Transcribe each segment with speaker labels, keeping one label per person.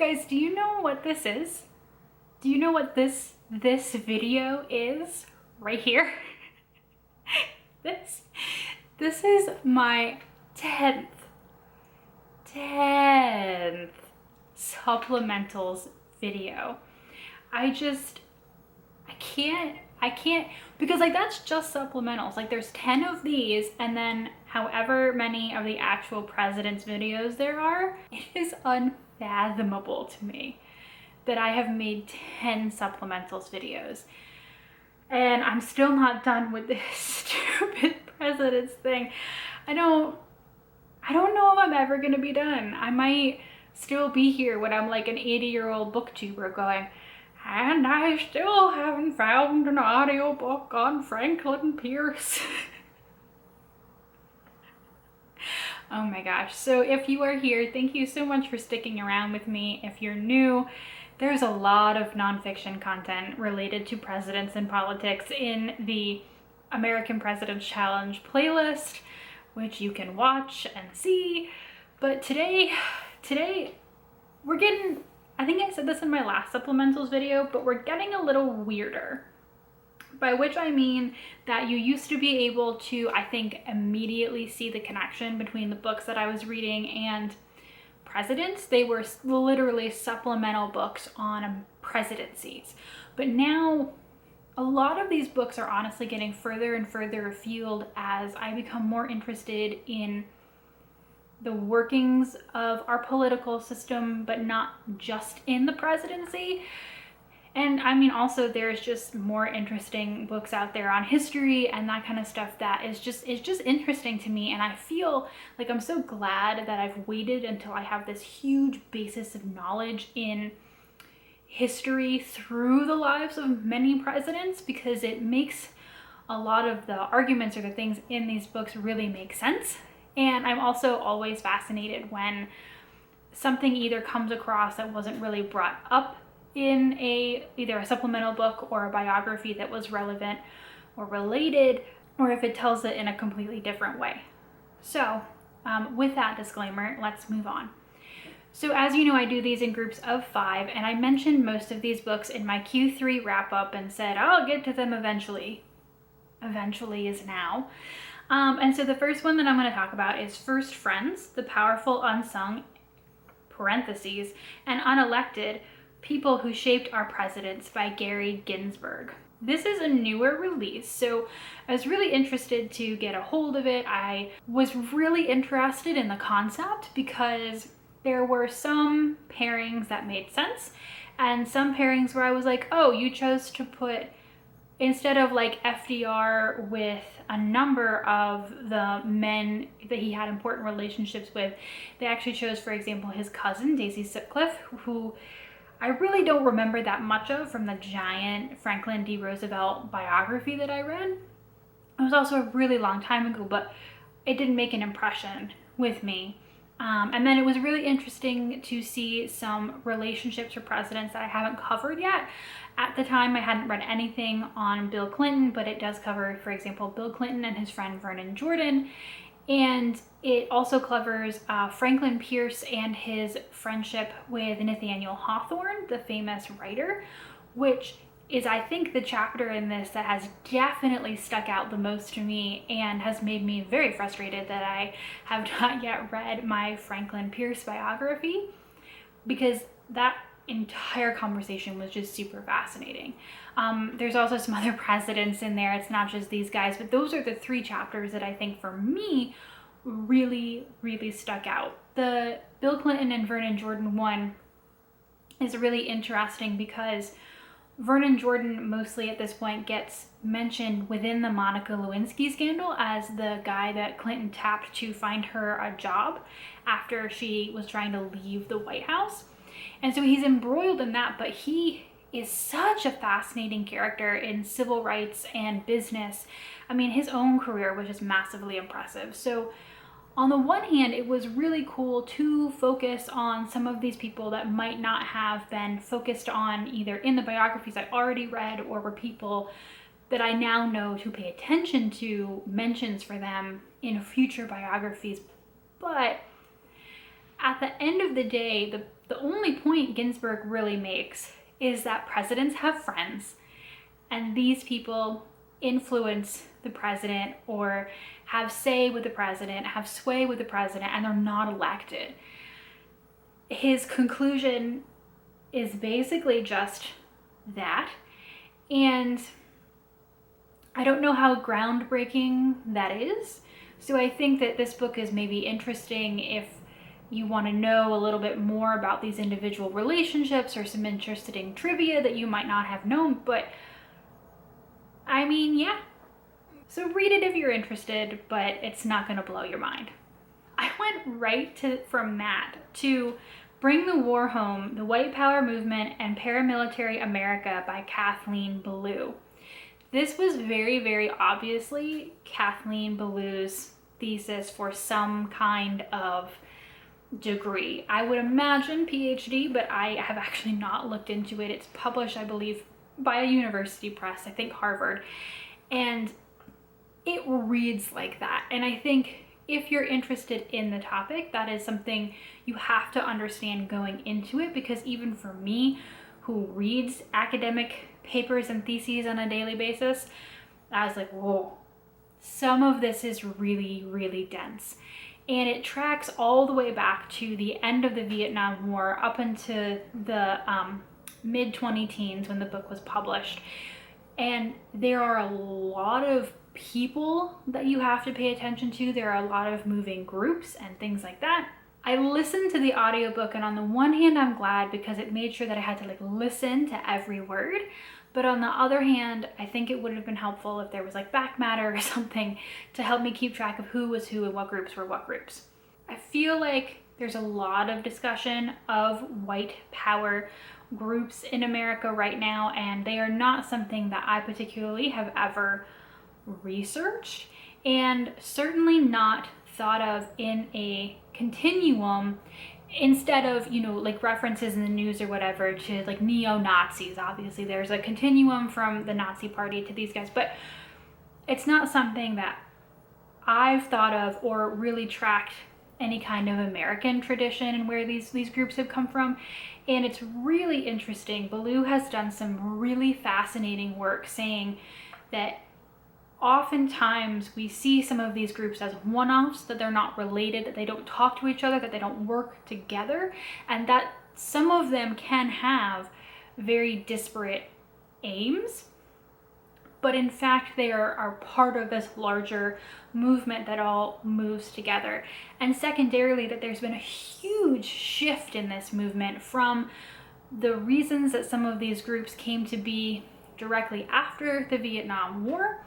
Speaker 1: Guys, do you know what this is? Do you know what this video is right here? This is my 10th supplementals video. I can't, because like that's just supplementals. Like there's 10 of these and then however many of the actual president's videos there are. It is unfathomable to me that I have made 10 supplementals videos. And I'm still not done with this stupid president's thing. I don't know if I'm ever gonna be done. I might still be here when I'm like an 80-year-old booktuber going, and I still haven't found an audiobook on Franklin Pierce. Oh my gosh. So if you are here, thank you so much for sticking around with me. If you're new, there's a lot of nonfiction content related to presidents and politics in the American President's Challenge playlist, which you can watch and see. But today we're getting, I think I said this in my last supplementals video, but we're getting a little weirder. By which I mean that you used to be able to, I think, immediately see the connection between the books that I was reading and presidents. They were literally supplemental books on presidencies. But now a lot of these books are honestly getting further and further afield as I become more interested in the workings of our political system, but not just in the presidency. And I mean, also there's just more interesting books out there on history and that kind of stuff that is just interesting to me. And I feel like I'm so glad that I've waited until I have this huge basis of knowledge in history through the lives of many presidents, because it makes a lot of the arguments or the things in these books really make sense. And I'm also always fascinated when something either comes across that wasn't really brought up in either a supplemental book or a biography that was relevant or related, or if it tells it in a completely different way. So with that disclaimer, let's move on. So as you know, I do these in groups of 5, and I mentioned most of these books in my Q3 wrap up and said, I'll get to them eventually. Eventually is now. And so the first one that I'm going to talk about is First Friends, The Powerful Unsung, parentheses, and Unelected, People Who Shaped Our Presidents by Gary Ginsberg. This is a newer release, so I was really interested to get a hold of it. I was really interested in the concept because there were some pairings that made sense and some pairings where I was like, oh, you chose to put, instead of like FDR with a number of the men that he had important relationships with, they actually chose, for example, his cousin, Daisy Sutcliffe, who I really don't remember that much of from the giant Franklin D. Roosevelt biography that I read. It was also a really long time ago, but it didn't make an impression with me. And then it was really interesting to see some relationships for presidents that I haven't covered yet. At the time, I hadn't read anything on Bill Clinton, but it does cover, for example, Bill Clinton and his friend Vernon Jordan. And it also covers Franklin Pierce and his friendship with Nathaniel Hawthorne, the famous writer, which is, I think, the chapter in this that has definitely stuck out the most to me and has made me very frustrated that I have not yet read my Franklin Pierce biography, because that entire conversation was just super fascinating. There's also some other presidents in there. It's not just these guys, but those are the 3 chapters that I think for me really, really stuck out. The Bill Clinton and Vernon Jordan one is really interesting because Vernon Jordan mostly at this point gets mentioned within the Monica Lewinsky scandal as the guy that Clinton tapped to find her a job after she was trying to leave the White House. And so he's embroiled in that, but he is such a fascinating character in civil rights and business. I mean, his own career was just massively impressive. So on the one hand, it was really cool to focus on some of these people that might not have been focused on either in the biographies I already read or were people that I now know to pay attention to mentions for them in future biographies. But at the end of the day, the the only point Ginsburg really makes is that presidents have friends, and these people influence the president or have say with the president, have sway with the president, and they're not elected. His conclusion is basically just that. And I don't know how groundbreaking that is. So I think that this book is maybe interesting if you want to know a little bit more about these individual relationships or some interesting trivia that you might not have known. But I mean, yeah. So read it if you're interested, but it's not going to blow your mind. I went right from that to Bring the War Home, The White Power Movement and Paramilitary America by Kathleen Belew. This was very, very obviously Kathleen Belew's thesis for some kind of degree. I would imagine PhD, but I have actually not looked into it. It's published, I believe, by a university press, I think Harvard, and it reads like that. And I think if you're interested in the topic, that is something you have to understand going into it, because even for me, who reads academic papers and theses on a daily basis, I was like, whoa, some of this is really, really dense. And it tracks all the way back to the end of the Vietnam War up into the mid-2010s when the book was published. And there are a lot of people that you have to pay attention to. There are a lot of moving groups and things like that. I listened to the audiobook, and on the one hand, I'm glad because it made sure that I had to listen to every word. But on the other hand, I think it would have been helpful if there was back matter or something to help me keep track of who was who and what groups were what groups. I feel like there's a lot of discussion of white power groups in America right now, and they are not something that I particularly have ever researched, and certainly not thought of in a continuum instead of, references in the news or whatever to neo-Nazis. Obviously there's a continuum from the Nazi party to these guys, but it's not something that I've thought of or really tracked any kind of American tradition and where these groups have come from. And it's really interesting. Belew has done some really fascinating work saying that oftentimes we see some of these groups as one-offs, that they're not related, that they don't talk to each other, that they don't work together, and that some of them can have very disparate aims, but in fact they are part of this larger movement that all moves together. And secondarily, that there's been a huge shift in this movement from the reasons that some of these groups came to be directly after the Vietnam War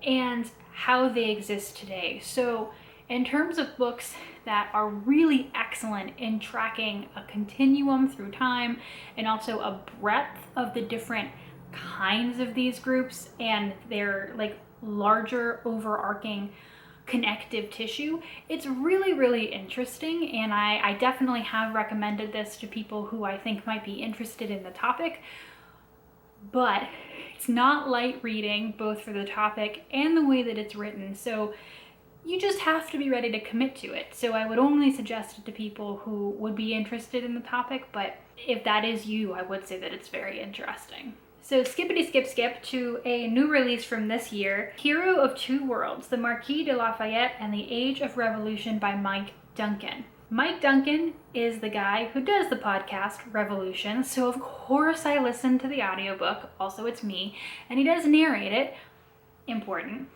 Speaker 1: and how they exist today. So in terms of books that are really excellent in tracking a continuum through time and also a breadth of the different kinds of these groups and their larger overarching connective tissue, it's really, really interesting. And I definitely have recommended this to people who I think might be interested in the topic, but it's not light reading, both for the topic and the way that it's written. So you just have to be ready to commit to it. So I would only suggest it to people who would be interested in the topic, but if that is you, I would say that it's very interesting. So skippity skip to a new release from this year, Hero of Two Worlds, The Marquis de Lafayette and the Age of Revolution by Mike Duncan. Mike Duncan is the guy who does the podcast Revolution, so of course I listened to the audiobook, also it's me, and he does narrate it, important,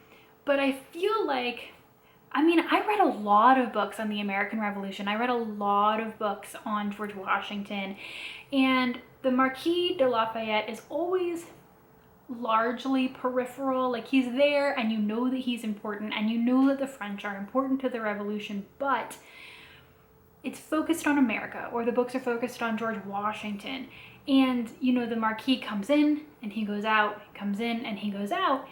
Speaker 1: but I feel like, I read a lot of books on the American Revolution, I read a lot of books on George Washington, and the Marquis de Lafayette is always largely peripheral, he's there and you know that he's important and you know that the French are important to the revolution, but it's focused on America, or the books are focused on George Washington. And, the Marquis comes in and he goes out, comes in and he goes out.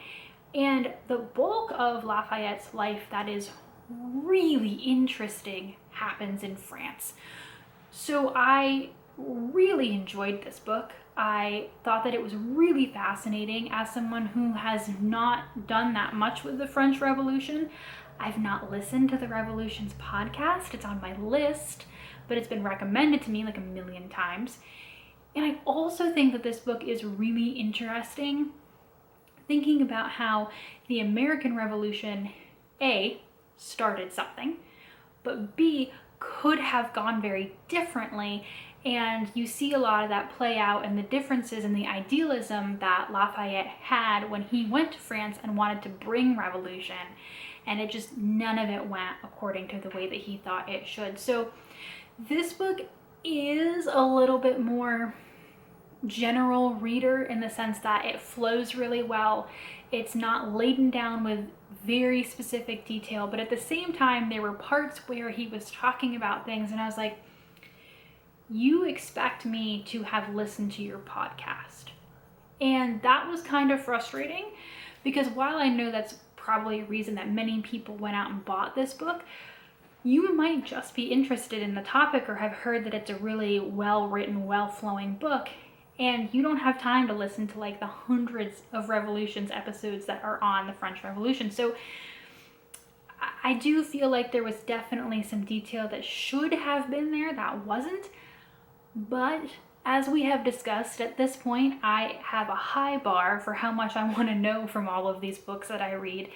Speaker 1: And the bulk of Lafayette's life that is really interesting happens in France. So I really enjoyed this book. I thought that it was really fascinating as someone who has not done that much with the French Revolution. I've not listened to the Revolutions podcast. It's on my list, but it's been recommended to me like a million times. And I also think that this book is really interesting, thinking about how the American Revolution, A, started something, but B, could have gone very differently. And you see a lot of that play out in the differences in the idealism that Lafayette had when he went to France and wanted to bring revolution. And it just, none of it went according to the way that he thought it should. So this book is a little bit more general reader in the sense that it flows really well. It's not laden down with very specific detail, but at the same time, there were parts where he was talking about things and I was like, you expect me to have listened to your podcast. And that was kind of frustrating because while I know that's probably a reason that many people went out and bought this book, you might just be interested in the topic or have heard that it's a really well-written, well-flowing book, and you don't have time to listen to like the hundreds of Revolutions episodes that are on the French Revolution. So I do feel like there was definitely some detail that should have been there that wasn't. But as we have discussed at this point, I have a high bar for how much I want to know from all of these books that I read.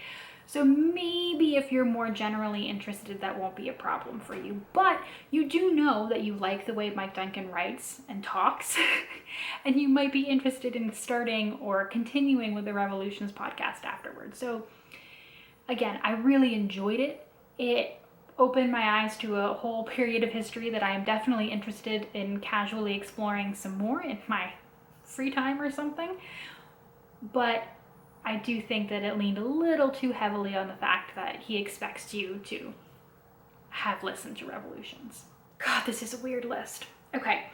Speaker 1: So maybe if you're more generally interested, that won't be a problem for you. But you do know that you like the way Mike Duncan writes and talks, and you might be interested in starting or continuing with the Revolutions podcast afterwards. So again, I really enjoyed it. It opened my eyes to a whole period of history that I am definitely interested in casually exploring some more in my free time or something. But I do think that it leaned a little too heavily on the fact that he expects you to have listened to Revolutions. God, this is a weird list. Okay,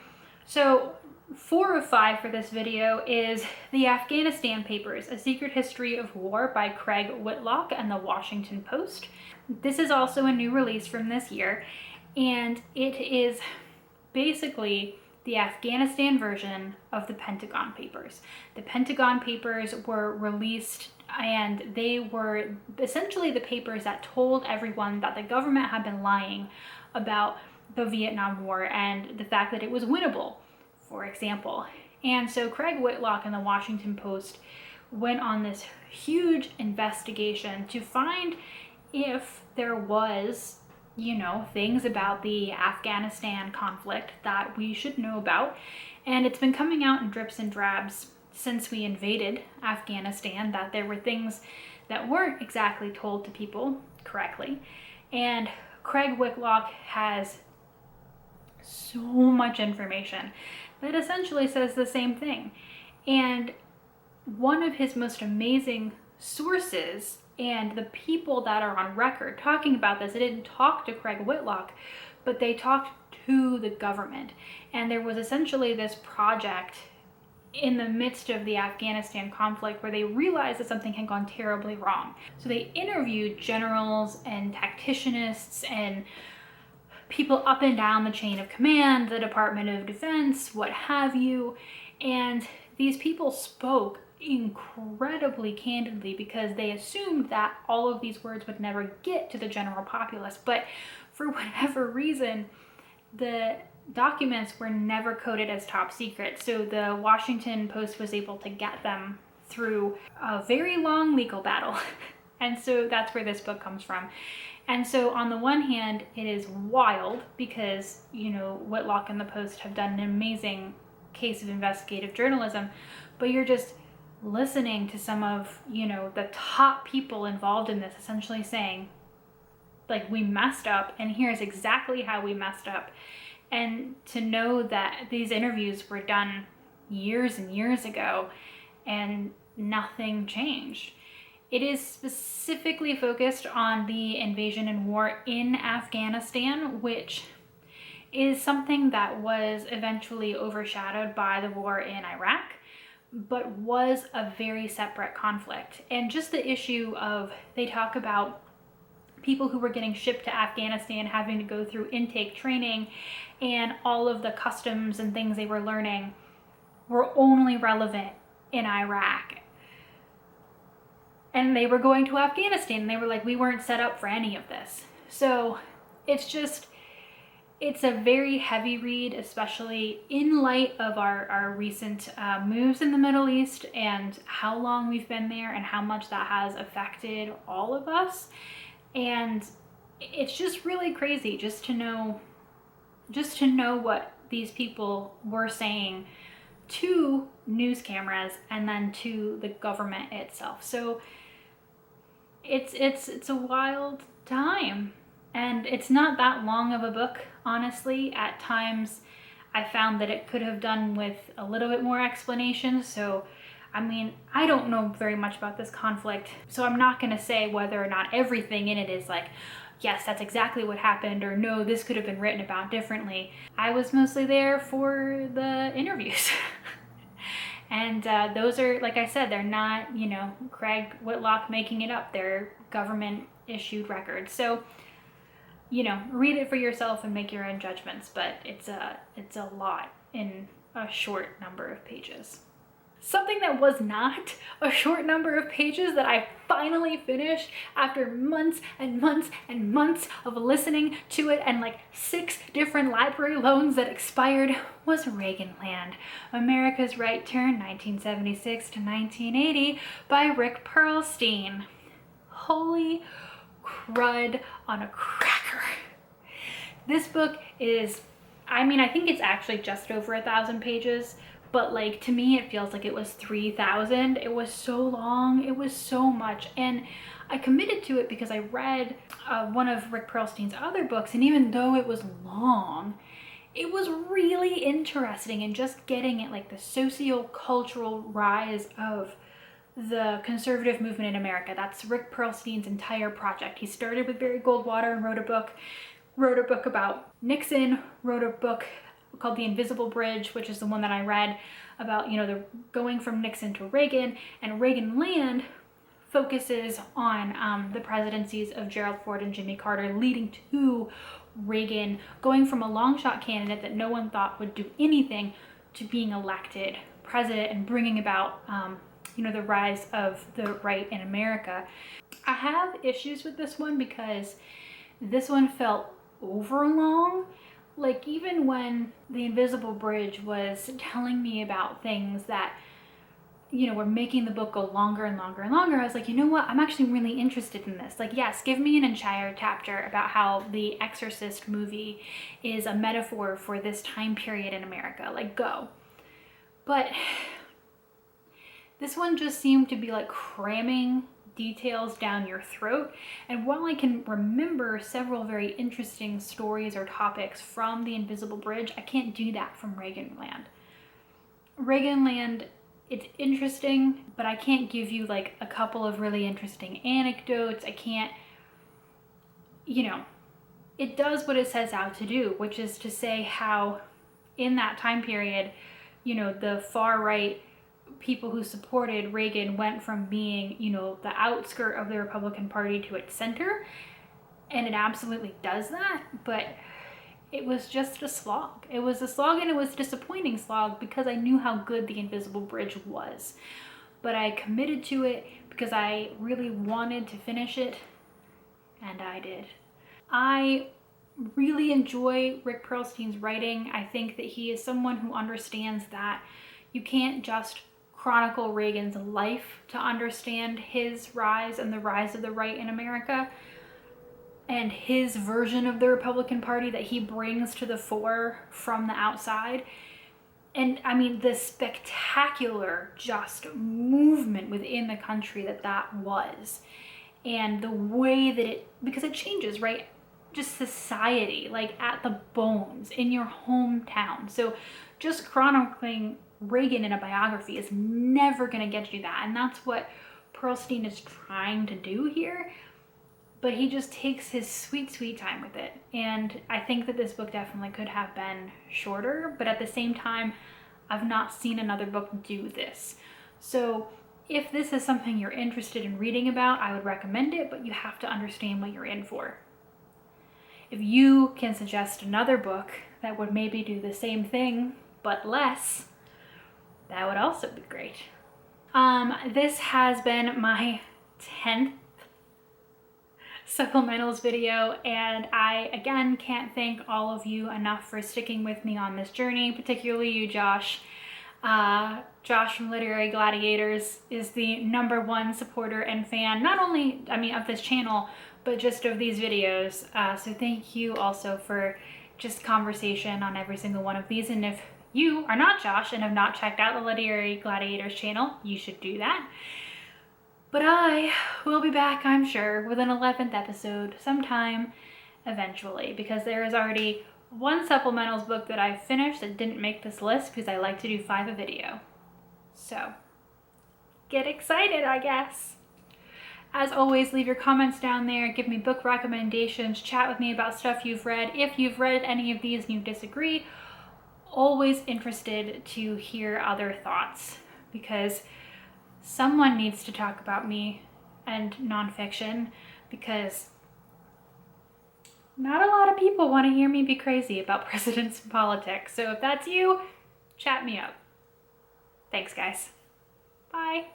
Speaker 1: so 4 of 5 for this video is The Afghanistan Papers, A Secret History of War by Craig Whitlock and the Washington Post. This is also a new release from this year, and it is basically the Afghanistan version of the Pentagon Papers. The Pentagon Papers were released and they were essentially the papers that told everyone that the government had been lying about the Vietnam War and the fact that it was winnable, for example. And so Craig Whitlock and the Washington Post went on this huge investigation to find if there was, things about the Afghanistan conflict that we should know about. And it's been coming out in drips and drabs since we invaded Afghanistan, that there were things that weren't exactly told to people correctly. And Craig Whitlock has so much information that essentially says the same thing. And one of his most amazing sources and the people that are on record talking about this, they didn't talk to Craig Whitlock, but they talked to the government. And there was essentially this project in the midst of the Afghanistan conflict where they realized that something had gone terribly wrong. So they interviewed generals and tacticianists and people up and down the chain of command, the Department of Defense, what have you. And these people spoke incredibly candidly because they assumed that all of these words would never get to the general populace. But for whatever reason, the documents were never coded as top secret. So the Washington Post was able to get them through a very long legal battle. And so that's where this book comes from. And so on the one hand, it is wild because, Whitlock and the Post have done an amazing case of investigative journalism, but you're just listening to some of, the top people involved in this essentially saying, like, we messed up and here's exactly how we messed up. And to know that these interviews were done years and years ago and nothing changed. It is specifically focused on the invasion and war in Afghanistan, which is something that was eventually overshadowed by the war in Iraq, but was a very separate conflict. And just the issue of, they talk about people who were getting shipped to Afghanistan having to go through intake training, and all of the customs and things they were learning were only relevant in Iraq. And they were going to Afghanistan and they were like, we weren't set up for any of this. So it's just, It's a very heavy read, especially in light of our recent moves in the Middle East and how long we've been there and how much that has affected all of us. And it's just really crazy just to know what these people were saying to news cameras and then to the government itself. So it's a wild time. And it's not that long of a book, honestly. At times, I found that it could have done with a little bit more explanation. So, I mean, I don't know very much about this conflict, so I'm not going to say whether or not everything in it is like, yes, that's exactly what happened, or no, this could have been written about differently. I was mostly there for the interviews. And those are, like I said, they're not, you know, Craig Whitlock making it up. They're government-issued records. So, you know, read it for yourself and make your own judgments, but it's a lot in a short number of pages. Something that was not a short number of pages that I finally finished after months and months and months of listening to it and like 6 different library loans that expired was Reagan Land, America's Right Turn, 1976 to 1980 by Rick Perlstein. Holy crud on a cracker. This book is, I mean, I think it's actually just over 1,000 pages, but like to me it feels like it was 3,000. It was so long, it was so much, and I committed to it because I read one of Rick Perlstein's other books, and even though it was long, it was really interesting in just getting at like the socio-cultural rise of the conservative movement in America. That's Rick Perlstein's entire project. He started with Barry Goldwater and wrote a book about Nixon, wrote a book called The Invisible Bridge, which is the one that I read about, you know, the going from Nixon to Reagan, and Reagan Land focuses on the presidencies of Gerald Ford and Jimmy Carter, leading to Reagan going from a long shot candidate that no one thought would do anything to being elected president and bringing about you know, the rise of the right in America. I have issues with this one because this one felt over long. Like even when The Invisible Bridge was telling me about things that, you know, were making the book go longer and longer and longer, I was like, you know what, I'm actually really interested in this. Like, yes, give me an entire chapter about how the Exorcist movie is a metaphor for this time period in America. Like, go. But this one just seemed to be like cramming details down your throat. And while I can remember several very interesting stories or topics from The Invisible Bridge, I can't do that from Reagan Land. Reagan Land, it's interesting, but I can't give you like a couple of really interesting anecdotes. I can't, you know, it does what it sets out to do, which is to say how in that time period, you know, the far right people who supported Reagan went from being, you know, the outskirt of the Republican Party to its center, and it absolutely does that, but it was just a slog. It was a slog, and it was a disappointing slog because I knew how good The Invisible Bridge was, but I committed to it because I really wanted to finish it, and I did. I really enjoy Rick Perlstein's writing. I think that he is someone who understands that you can't just chronicle Reagan's life to understand his rise and the rise of the right in America and his version of the Republican Party that he brings to the fore from the outside. And I mean, the spectacular just movement within the country that was, and the way that it, because it changes, right? Just society, like at the bones in your hometown. So just chronicling Reagan in a biography is never going to get you that, and that's what Perlstein is trying to do here, but he just takes his sweet time with it. And I think that this book definitely could have been shorter, but at the same time, I've not seen another book do this. So if this is something you're interested in reading about, I would recommend it, but you have to understand what you're in for. If you can suggest another book that would maybe do the same thing but less, that would also be great. This has been my 10th supplementals video, and I again can't thank all of you enough for sticking with me on this journey, particularly you, Josh. Josh from Literary Gladiators is the #1 supporter and fan, not only, of this channel, but just of these videos. So thank you also for just conversation on every single one of these. And if you are not Josh and have not checked out the Literary Gladiators channel, you should do that. But I will be back, I'm sure, with an 11th episode sometime eventually, because there is already one supplementals book that I finished that didn't make this list because I like to do 5 a video. So get excited, I guess. As always, leave your comments down there, give me book recommendations, chat with me about stuff you've read. If you've read any of these and you disagree, always interested to hear other thoughts, because someone needs to talk about me and nonfiction, because not a lot of people want to hear me be crazy about presidents and politics. So if that's you, chat me up. Thanks, guys. Bye.